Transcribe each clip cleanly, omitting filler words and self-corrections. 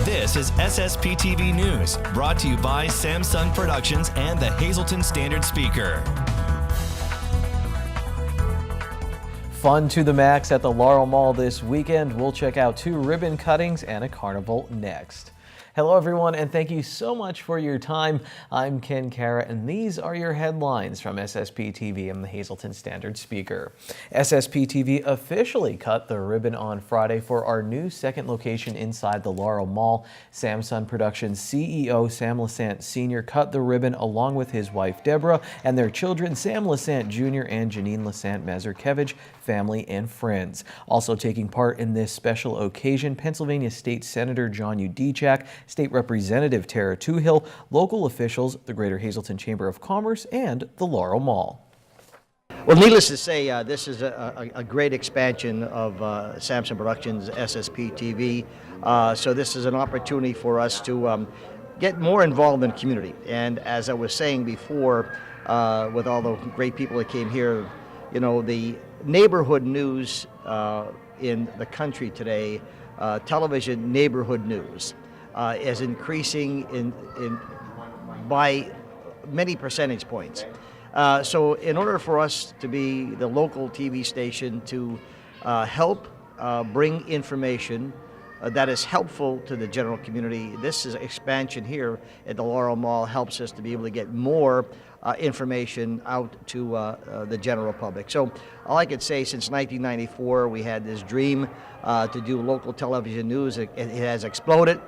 This is SSPTV News, brought to you by Samsung Productions and the Hazleton Standard Speaker. Fun to the max at the Laurel Mall this weekend. We'll check out 2 ribbon cuttings and a carnival next. Hello everyone, and thank you so much for your time. I'm Ken Kara, and these are your headlines from SSPTV and the Hazleton Standard Speaker. SSPTV officially cut the ribbon on Friday for our new second location inside the Laurel Mall. Samsung Productions CEO Sam Lasant Sr. cut the ribbon along with his wife Deborah and their children Sam Lasant Jr. and Janine Lasant Mazurkevich, family and friends. Also taking part in this special occasion, Pennsylvania State Senator John Udechak, State Representative Tara Toohill, local officials, the Greater Hazleton Chamber of Commerce, and the Laurel Mall. Well, needless to say, this is a great expansion of Samsung Productions SSPTV. So this is an opportunity for us to get more involved in the community. And as I was saying before, with all the great people that came here, you know, the neighborhood news in the country today, television neighborhood news, is increasing by many percentage points. So in order for us to be the local TV station to help bring information that is helpful to the general community, this is expansion here at the Laurel Mall helps us to be able to get more information out to the general public. So all I could say, since 1994, we had this dream to do local television news. It has exploded.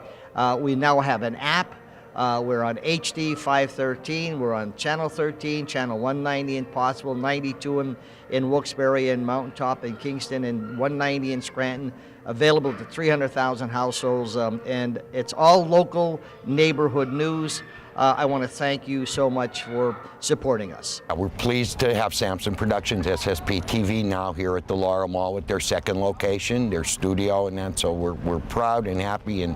We now have an app. We're on HD 513. We're on Channel 13, Channel 190 in Pottsville, 92 in Wilkes-Barre and Mountaintop in Kingston, and 190 in Scranton. Available to 300,000 households, and it's all local neighborhood news. I want to thank you so much for supporting us. We're pleased to have Samsung Productions SSPTV now here at the Laurel Mall with their second location, their studio, and that. So we're proud and happy, and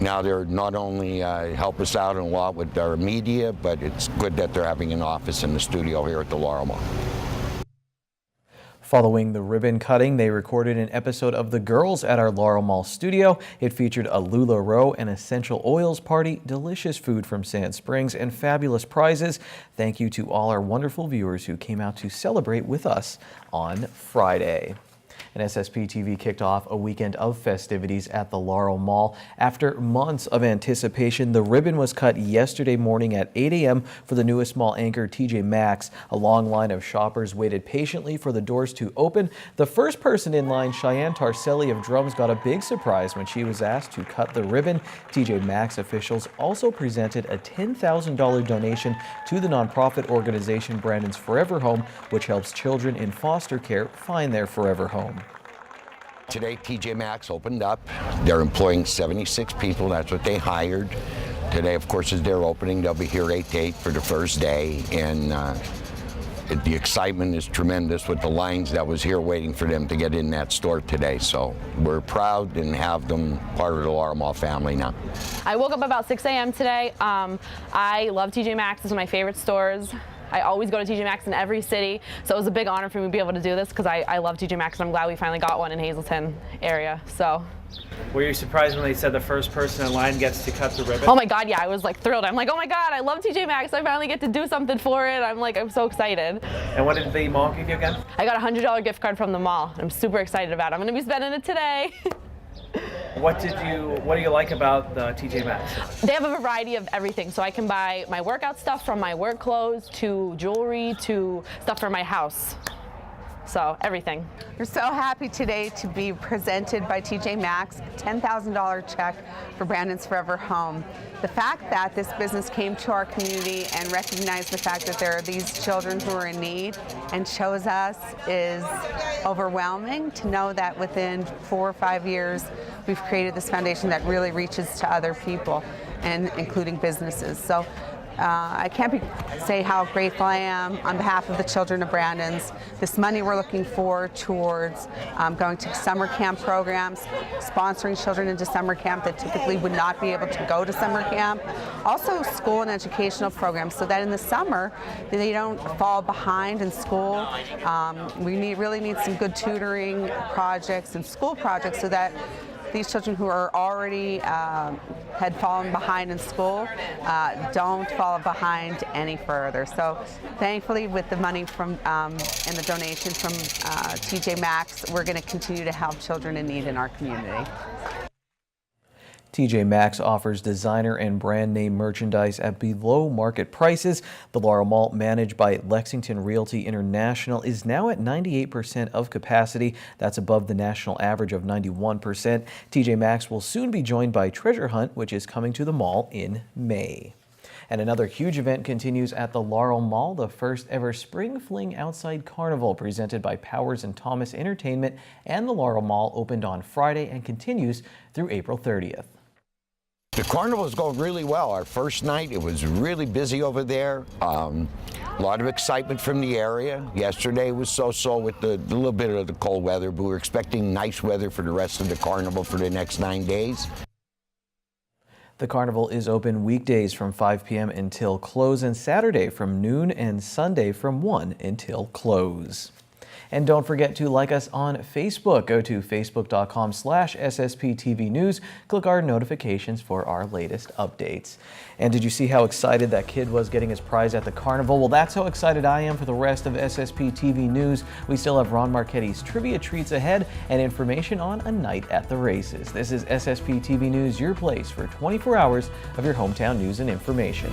now they're not only help us out a lot with our media, but it's good that they're having an office in the studio here at the Laurel Mall. Following the ribbon cutting, they recorded an episode of The Girls at our Laurel Mall studio. It featured a LuLaRoe and essential oils party, delicious food from Sand Springs, and fabulous prizes. Thank you to all our wonderful viewers who came out to celebrate with us on Friday. And SSPTV kicked off a weekend of festivities at the Laurel Mall. After months of anticipation, the ribbon was cut yesterday morning at 8 a.m. for the newest mall anchor, TJ Maxx. A long line of shoppers waited patiently for the doors to open. The first person in line, Cheyenne Tarselli of Drums, got a big surprise when she was asked to cut the ribbon. TJ Maxx officials also presented a $10,000 donation to the nonprofit organization Brandon's Forever Home, which helps children in foster care find their forever home. Today, TJ Maxx opened up. They're employing 76 people. That's what they hired. Today, of course, is their opening. They'll be here 8 to 8 for the first day. And the excitement is tremendous with the lines that was here waiting for them to get in that store today. So we're proud and have them part of the Laurel Mall family now. I woke up about 6 a.m. today. I love TJ Maxx. It's one of my favorite stores. I always go to TJ Maxx in every city, so it was a big honor for me to be able to do this because I love TJ Maxx, and I'm glad we finally got one in Hazleton area. So. Were you surprised when they said the first person in line gets to cut the ribbon? Oh my God, yeah, I was like thrilled. I'm like, oh my God, I love TJ Maxx. I finally get to do something for it. I'm so excited. And what did the mall give you again? I got a $100 gift card from the mall. I'm super excited about it. I'm gonna be spending it today. What do you like about the TJ Maxx? They have a variety of everything, so I can buy my workout stuff, from my work clothes to jewelry to stuff for my house. So everything. We're so happy today to be presented by TJ Maxx, $10,000 check for Brandon's Forever Home. The fact that this business came to our community and recognized the fact that there are these children who are in need and chose us is overwhelming. To know that within 4 or 5 years we've created this foundation that really reaches to other people, and including businesses. So I can't say how grateful I am on behalf of the children of Brandon's. This money we're looking for towards going to summer camp programs, sponsoring children into summer camp that typically would not be able to go to summer camp. Also school and educational programs, so that in the summer they don't fall behind in school. We really need some good tutoring projects and school projects so that these children who are already had fallen behind in school don't fall behind any further. So thankfully, with the money from and the donations from TJ Maxx, we're going to continue to help children in need in our community. TJ Maxx offers designer and brand name merchandise at below market prices. The Laurel Mall, managed by Lexington Realty International, is now at 98% of capacity. That's above the national average of 91%. TJ Maxx will soon be joined by Treasure Hunt, which is coming to the mall in May. And another huge event continues at the Laurel Mall, the first ever Spring Fling Outside Carnival presented by Powers & Thomas Entertainment and the Laurel Mall opened on Friday and continues through April 30th. The carnival is going really well. Our first night, it was really busy over there. A lot of excitement from the area. Yesterday was so-so with the little bit of the cold weather, but we're expecting nice weather for the rest of the carnival for the next 9 days. The carnival is open weekdays from 5 p.m. until close and Saturday from noon and Sunday from 1 until close. And don't forget to like us on Facebook. Go to facebook.com/SSPTV News. Click our notifications for our latest updates. And did you see how excited that kid was getting his prize at the carnival? Well, that's how excited I am for the rest of SSPTV News. We still have Ron Marchetti's trivia treats ahead and information on a night at the races. This is SSPTV News, your place for 24 hours of your hometown news and information.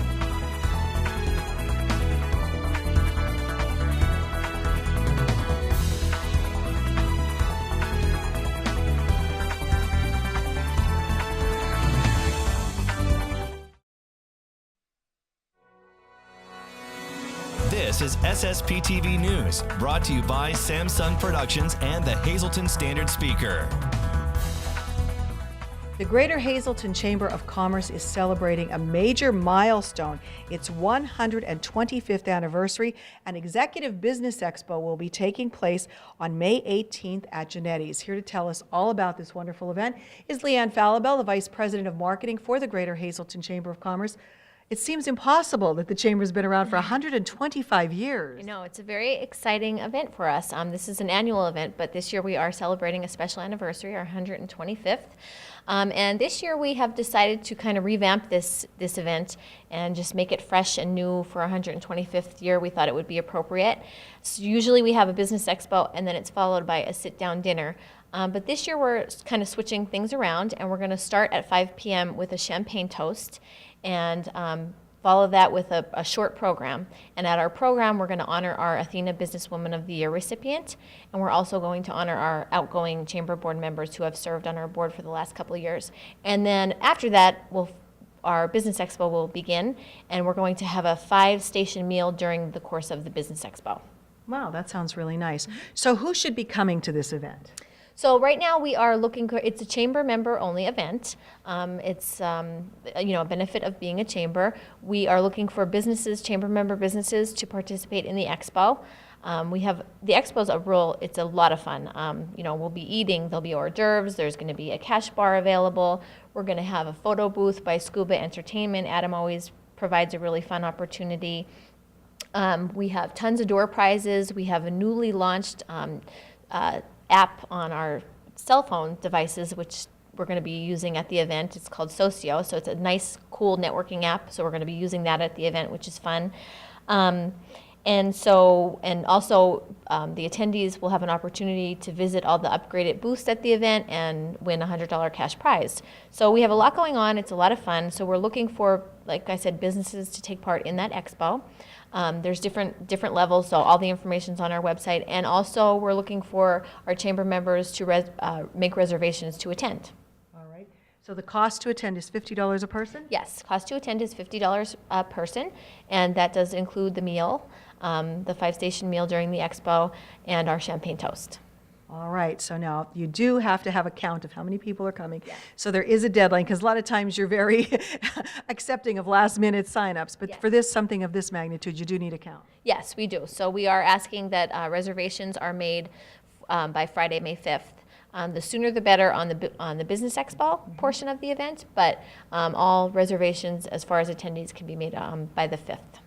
This is SSPTV News, brought to you by Samsung Productions and the Hazleton Standard Speaker. The Greater Hazleton Chamber of Commerce is celebrating a major milestone. Its 125th anniversary. An Executive Business Expo will be taking place on May 18th at Genetti's. Here to tell us all about this wonderful event is Leanne Falabelle, the Vice President of Marketing for the Greater Hazleton Chamber of Commerce. It seems impossible that the Chamber's been around for 125 years. I know, it's a very exciting event for us. This is an annual event, but this year we are celebrating a special anniversary, our 125th. And this year we have decided to kind of revamp this event and just make it fresh and new for our 125th year. We thought it would be appropriate. So usually we have a business expo and then it's followed by a sit-down dinner. But this year we're kind of switching things around, and we're going to start at 5 p.m. with a champagne toast and follow that with a short program. And at our program, we're going to honor our Athena Businesswoman of the Year recipient, and we're also going to honor our outgoing chamber board members who have served on our board for the last couple of years. And then after that, our business expo will begin, and we're going to have a 5-station meal during the course of the business expo. Wow, that sounds really nice. So who should be coming to this event? So right now we are looking, it's a chamber member only event. It's a benefit of being a chamber. We are looking for businesses, chamber member businesses, to participate in the expo. The expo's it's a lot of fun. We'll be eating, there'll be hors d'oeuvres, there's going to be a cash bar available. We're going to have a photo booth by Scuba Entertainment. Adam always provides a really fun opportunity. We have tons of door prizes. We have a newly launched app on our cell phone devices, which we're going to be using at the event. It's called Socio, so it's a nice, cool networking app. So we're going to be using that at the event, which is fun. And also the attendees will have an opportunity to visit all the upgraded booths at the event and win a $100 cash prize. So we have a lot going on. It's a lot of fun. So we're looking for, like I said, businesses to take part in that expo. There's different levels, so all the information's on our website. And also we're looking for our chamber members to make reservations to attend. All right. So the cost to attend is $50 a person? Yes, cost to attend is $50 a person, and that does include the meal, the 5-station meal during the expo, and our champagne toast. All right, so now you do have to have a count of how many people are coming. Yeah. So there is a deadline, because a lot of times you're very accepting of last-minute signups, but yes. For this, something of this magnitude, you do need a count. Yes, we do. So we are asking that reservations are made by Friday, May 5th. The sooner the better on the Business Expo portion of the event, but all reservations as far as attendees can be made by the 5th.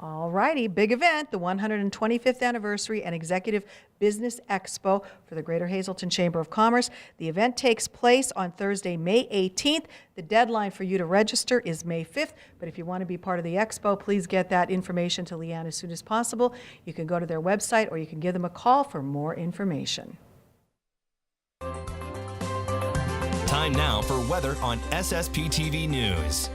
All righty, big event, the 125th anniversary and Executive Business Expo for the Greater Hazleton Chamber of Commerce. The event takes place on Thursday, May 18th. The deadline for you to register is May 5th, but if you want to be part of the expo, please get that information to Leanne as soon as possible. You can go to their website or you can give them a call for more information. Time now for weather on SSPTV News.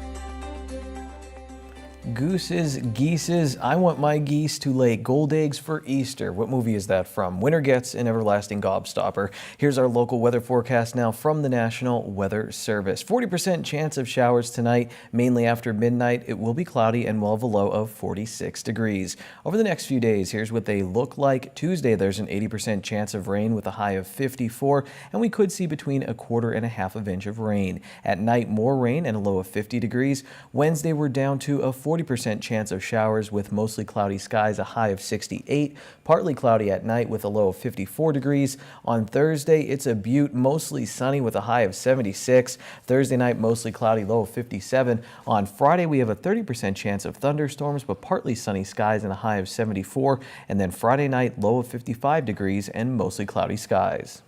Gooses, geeses, I want my geese to lay gold eggs for Easter. What movie is that from? Winter gets an everlasting gobstopper. Here's our local weather forecast now from the National Weather Service. 40% chance of showers tonight, mainly after midnight. It will be cloudy and we'll have a low of 46 degrees. Over the next few days, here's what they look like. Tuesday, there's an 80% chance of rain with a high of 54, and we could see between a quarter and a half of inch of rain. At night, more rain and a low of 50 degrees. Wednesday, we're down to a 40% chance of showers with mostly cloudy skies, a high of 68. Partly cloudy at night with a low of 54 degrees. On Thursday, it's a beaut, mostly sunny with a high of 76. Thursday night, mostly cloudy, low of 57. On Friday, we have a 30% chance of thunderstorms, but partly sunny skies and a high of 74. And then Friday night, low of 55 degrees and mostly cloudy skies.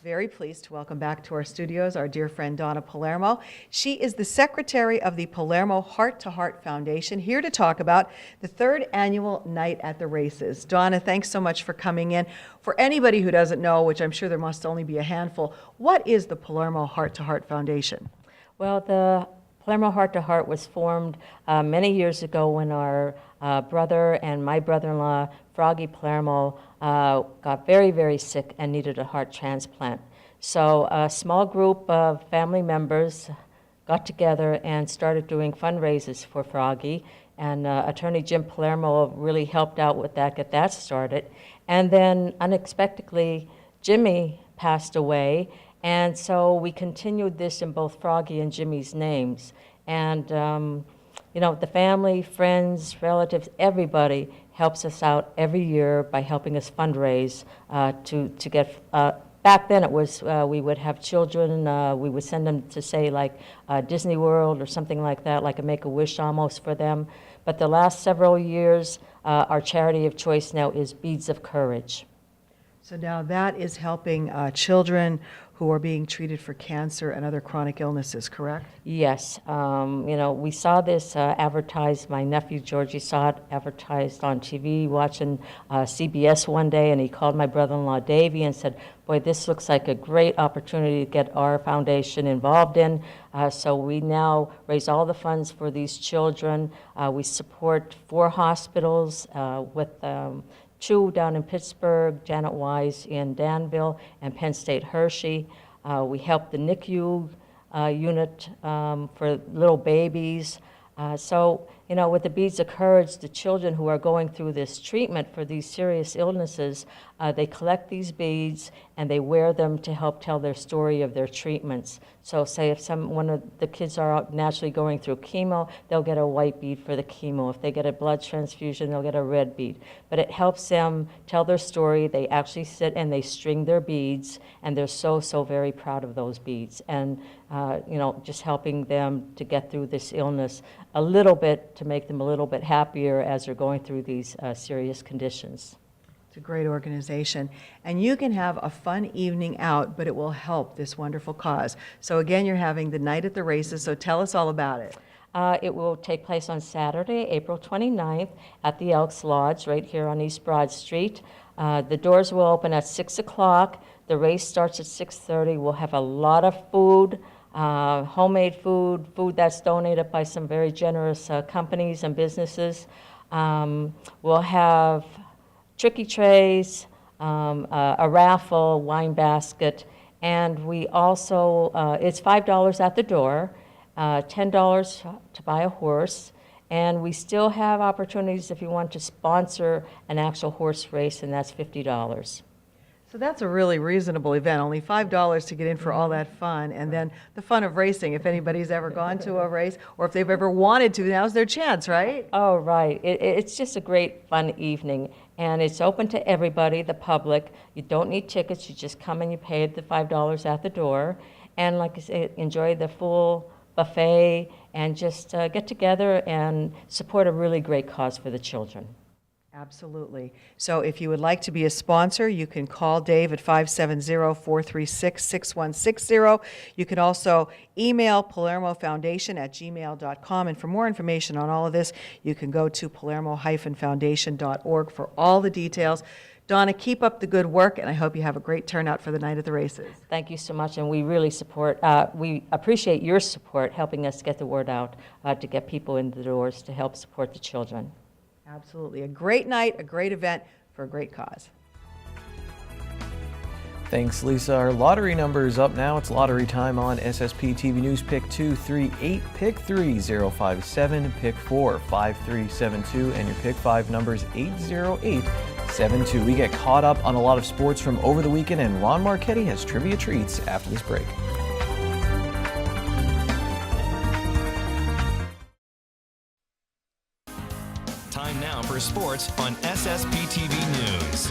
Very pleased to welcome back to our studios our dear friend Donna Palermo. She is the secretary of the Palermo Heart to Heart Foundation, here to talk about the third annual Night at the Races. Donna, thanks so much for coming in. For anybody who doesn't know, which I'm sure there must only be a handful, what is the Palermo Heart to Heart Foundation? Well, the Palermo Heart to Heart was formed many years ago when our brother and my brother-in-law, Froggy Palermo, got very, very sick and needed a heart transplant. So a small group of family members got together and started doing fundraisers for Froggy. And Attorney Jim Palermo really helped out with that, get that started. And then unexpectedly, Jimmy passed away. And so we continued this in both Froggy and Jimmy's names. And you know, the family, friends, relatives, everybody helps us out every year by helping us fundraise to get, back then it was, we would have children, we would send them to say like Disney World or something like that, like a Make-A-Wish almost for them. But the last several years, our charity of choice now is Beads of Courage. So now that is helping children who are being treated for cancer and other chronic illnesses, correct? Yes. You know, we saw this advertised, my nephew Georgie saw it advertised on TV, watching CBS one day, and he called my brother-in-law Davey and said, boy, this looks like a great opportunity to get our foundation involved in. So we now raise all the funds for these children. We support 4 hospitals with 2 down in Pittsburgh, Janet Wise in Danville, and Penn State Hershey. We help the NICU unit for little babies. So, you know, with the Beads of Courage, the children who are going through this treatment for these serious illnesses, they collect these beads and they wear them to help tell their story of their treatments. So say if one of the kids are out naturally going through chemo, they'll get a white bead for the chemo. If they get a blood transfusion, they'll get a red bead. But it helps them tell their story. They actually sit and they string their beads, and they're so, so very proud of those beads. And, you know, just helping them to get through this illness a little bit to make them a little bit happier as they're going through these serious conditions. It's a great organization. And you can have a fun evening out, but it will help this wonderful cause. So again, you're having the Night at the Races, so tell us all about it. It will take place on Saturday, April 29th at the Elks Lodge right here on East Broad Street. The doors will open at 6 o'clock. The race starts at 6:30. We'll have a lot of food, homemade food, food that's donated by some very generous companies and businesses. We'll have tricky trays, a raffle, wine basket, and we also, it's $5 at the door, $10 to buy a horse, and we still have opportunities if you want to sponsor an actual horse race, and that's $50. So that's a really reasonable event, only $5 to get in for all that fun, and then the fun of racing. If anybody's ever gone to a race, or if they've ever wanted to, now's their chance, right? Oh, right. It's just a great fun evening, and it's open to everybody, the public. You don't need tickets. You just come and you pay the $5 at the door, and like I say, enjoy the full buffet, and just get together and support a really great cause for the children. Absolutely. So if you would like to be a sponsor, you can call Dave at 570-436-6160. You can also email palermofoundation@gmail.com. And for more information on all of this, you can go to palermo-foundation.org for all the details. Donna, keep up the good work, and I hope you have a great turnout for the night of the races. Thank you so much, and we really we appreciate your support, helping us get the word out to get people in the doors to help support the children. Absolutely. A great night, a great event for a great cause. Thanks, Lisa. Our lottery number is up now. It's lottery time on SSP TV News. Pick 238, pick 3057, pick 4 5372, and your pick 5 number is 80872. We get caught up on a lot of sports from over the weekend, and Ron Marchetti has trivia treats after this break. Time now for sports on SSPTV News.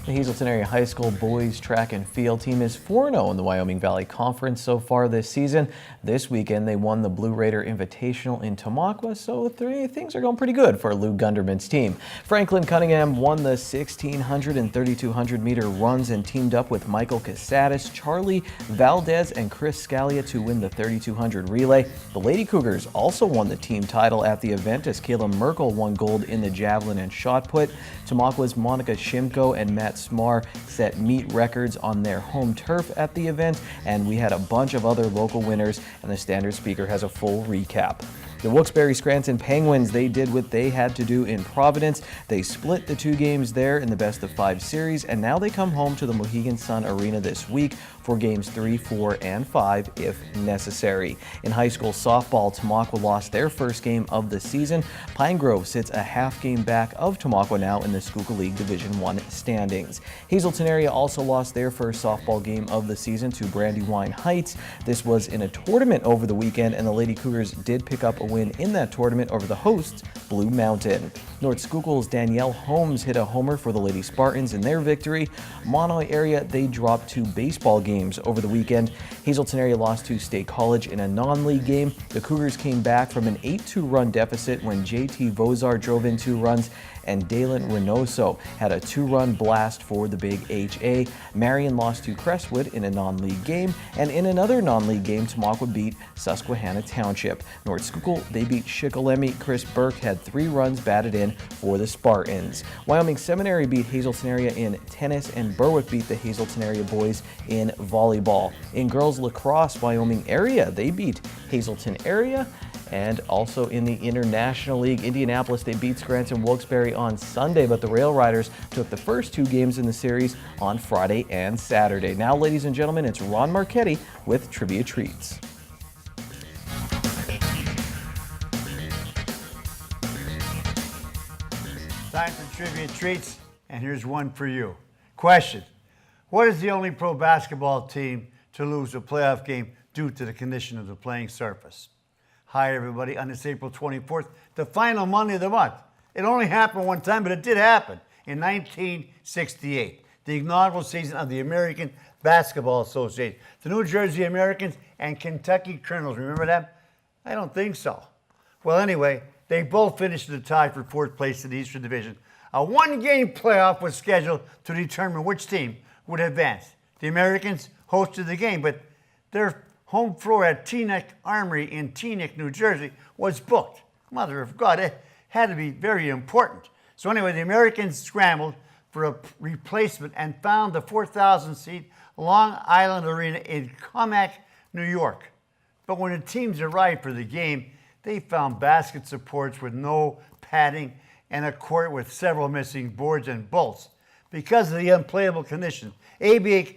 The Hazleton Area High School boys track and field team is 4-0 in the Wyoming Valley Conference so far this season. This weekend, they won the Blue Raider Invitational in Tamaqua, so things are going pretty good for Lou Gunderman's team. Franklin Cunningham won the 1,600 and 3,200 meter runs and teamed up with Michael Casadas, Charlie Valdez, and Chris Scalia to win the 3,200 relay. The Lady Cougars also won the team title at the event as Kayla Merkel won gold in the javelin and shot put. Tamaqua's Monica Shimko and Matt Smar set meet records on their home turf at the event, and we had a bunch of other local winners, and the Standard Speaker has a full recap. The Wilkes-Barre-Scranton Penguins, they did what they had to do in Providence. They split the 2 games there in the best-of-5 series, and now they come home to the Mohegan Sun Arena this week for games 3, 4, and 5 if necessary. In high school softball, Tamaqua lost their first game of the season. Pine Grove sits a half game back of Tamaqua now in the Schuylkill League Division I standings. Hazleton area also lost their first softball game of the season to Brandywine Heights. This was in a tournament over the weekend, and the Lady Cougars did pick up a win in that tournament over the hosts, Blue Mountain. North Schuylkill's Danielle Holmes hit a homer for the Lady Spartans in their victory. Monoy area, they dropped 2 baseball games over the weekend. Hazleton area lost to State College in a non-league game. The Cougars came back from an 8-2 run deficit when JT Vozar drove in 2 runs, and Dalen Reynoso had a 2-run blast for the Big HA. Marion lost to Crestwood in a non-league game, and in another non-league game, Tamaqua beat Susquehanna Township. North Schuylkill, they beat Shikellamy. Chris Burke had 3 runs batted in for the Spartans. Wyoming Seminary beat Hazleton area in tennis, and Berwick beat the Hazleton area boys in volleyball. In girls lacrosse, Wyoming area, they beat Hazleton area. And also in the International League, Indianapolis, they beat Scranton Wilkes-Barre on Sunday, but the Rail Riders took the first 2 games in the series on Friday and Saturday. Now, ladies and gentlemen, it's Ron Marchetti with Trivia Treats. Time for Trivia Treats, and here's one for you. Question: what is the only pro basketball team to lose a playoff game due to the condition of the playing surface? Hi, everybody. On this April 24th, the final Monday of the month. It only happened one time, but it did happen in 1968, the inaugural season of the American Basketball Association. The New Jersey Americans and Kentucky Colonels. Remember that? I don't think so. Well, anyway, they both finished in the tie for 4th place in the Eastern Division. A 1-game playoff was scheduled to determine which team would advance. The Americans hosted the game, but their home floor at Teaneck Armory in Teaneck, New Jersey, was booked. Mother of God, it had to be very important. So anyway, the Americans scrambled for a replacement and found the 4,000-seat Long Island Arena in Commack, New York. But when the teams arrived for the game, they found basket supports with no padding and a court with several missing boards and bolts. Because of the unplayable conditions, ABA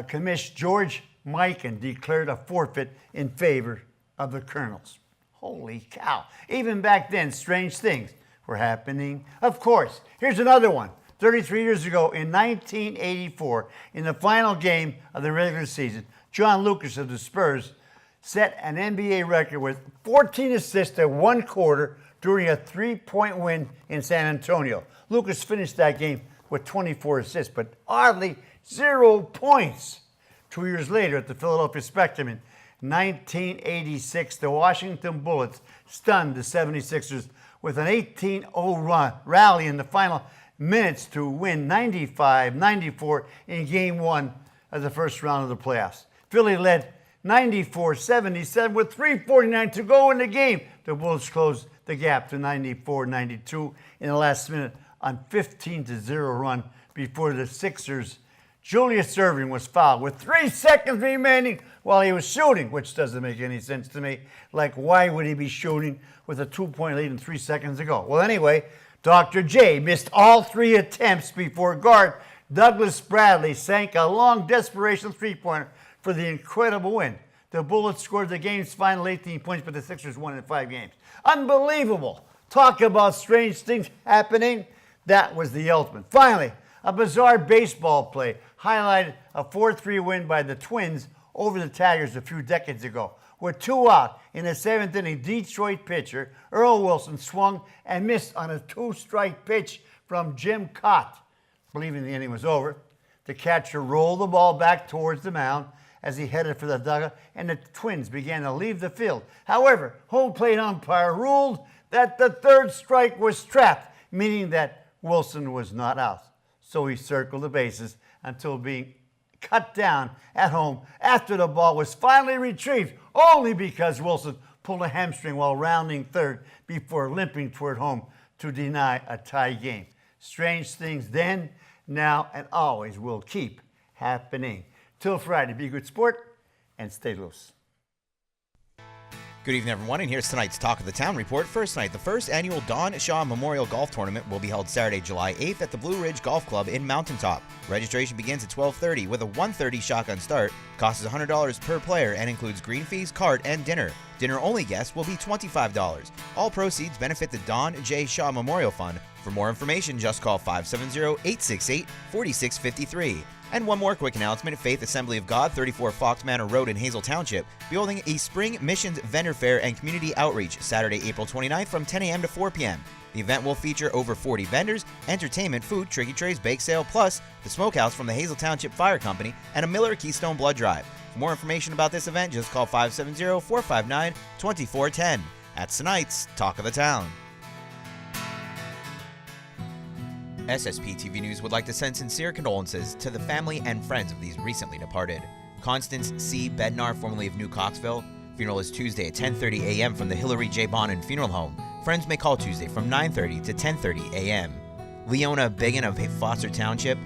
Commissioner George Mikan declared a forfeit in favor of the Colonels. Holy cow. Even back then, strange things were happening. Of course, here's another one. 33 years ago, in 1984, in the final game of the regular season, John Lucas of the Spurs set an NBA record with 14 assists at 1 quarter during a 3-point win in San Antonio. Lucas finished that game with 24 assists, but oddly, 0 points. 2 years later at the Philadelphia Spectrum in 1986, the Washington Bullets stunned the 76ers with an 18-0 rally in the final minutes to win 95-94 in Game 1 of the first round of the playoffs. Philly led 94-77 with 3:49 to go in the game. The Bulls closed the gap to 94-92 in the last minute on 15-0 run before the Sixers. Julius Erving was fouled with 3 seconds remaining while he was shooting, which doesn't make any sense to me. Like, why would he be shooting with a 2-point lead and 3 seconds to go? Well, anyway, Dr. J missed all 3 attempts before guard Douglas Bradley sank a long desperation three-pointer for the incredible win. The Bullets scored the game's final 18 points, but the Sixers won in 5 games. Unbelievable. Talk about strange things happening. That was the ultimate. Finally, a bizarre baseball play highlighted a 4-3 win by the Twins over the Tigers a few decades ago. With 2 out in the 7th inning, Detroit pitcher Earl Wilson swung and missed on a 2-strike pitch from Jim Cott. Believing the inning was over, the catcher rolled the ball back towards the mound as he headed for the dugout, and the Twins began to leave the field. However, home plate umpire ruled that the 3rd strike was trapped, meaning that Wilson was not out. So he circled the bases until being cut down at home after the ball was finally retrieved, only because Wilson pulled a hamstring while rounding 3rd before limping toward home to deny a tie game. Strange things then, now, and always will keep happening. Till Friday, be a good sport and stay loose. Good evening, everyone, and here's tonight's Talk of the Town report. First night, the first annual Don Shaw Memorial Golf Tournament will be held Saturday, July 8th at the Blue Ridge Golf Club in Mountaintop. Registration begins at 12:30 with a 1:30 shotgun start. Cost is $100 per player and includes green fees, cart, and dinner. Dinner-only guests will be $25. All proceeds benefit the Don J. Shaw Memorial Fund. For more information, just call 570-868-4653. And one more quick announcement, Faith Assembly of God, 34 Fox Manor Road in Hazel Township, be holding a Spring Missions Vendor Fair and Community Outreach Saturday, April 29th from 10 a.m. to 4 p.m. The event will feature over 40 vendors, entertainment, food, tricky trays, bake sale, plus the smokehouse from the Hazel Township Fire Company and a Miller Keystone Blood Drive. For more information about this event, just call 570-459-2410. That's tonight's Talk of the Town. SSPTV News would like to send sincere condolences to the family and friends of these recently departed. Constance C. Bednar, formerly of New Coxville. Funeral is Tuesday at 10:30 a.m. from the Hillary J. Bonin Funeral Home. Friends may call Tuesday from 9:30 to 10:30 a.m. Leona Biggin of Foster Township.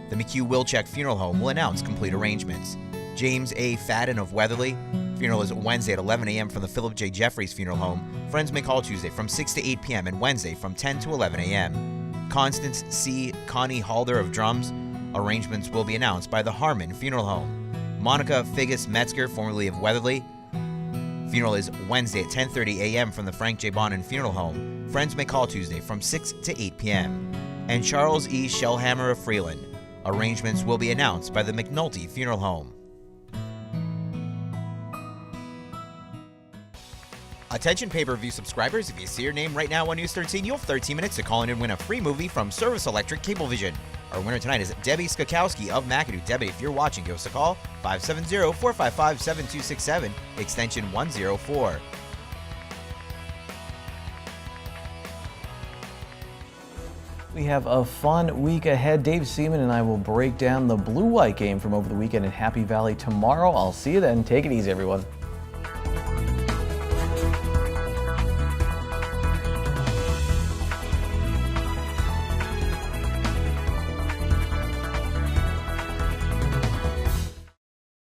The McHugh Wilczek Funeral Home will announce complete arrangements. James A. Fadden of Weatherly. Funeral is Wednesday at 11 a.m. from the Philip J. Jeffries Funeral Home. Friends may call Tuesday from 6 to 8 p.m. and Wednesday from 10 to 11 a.m. Constance C. Connie Halder of Drums. Arrangements will be announced by the Harmon Funeral Home. Monica Figgis Metzger, formerly of Weatherly. Funeral is Wednesday at 10:30 a.m. from the Frank J. Bonin Funeral Home. Friends may call Tuesday from 6 to 8 p.m. And Charles E. Shellhammer of Freeland. Arrangements will be announced by the McNulty Funeral Home. Attention pay-per-view subscribers, if you see your name right now on News 13, you'll have 13 minutes to call in and win a free movie from Service Electric Cablevision. Our winner tonight is Debbie Skakowski of McAdoo. Debbie, if you're watching, give us a call, 570-455-7267, extension 104. We have a fun week ahead. Dave Seaman and I will break down the Blue-White game from over the weekend in Happy Valley tomorrow. I'll see you then. Take it easy, everyone.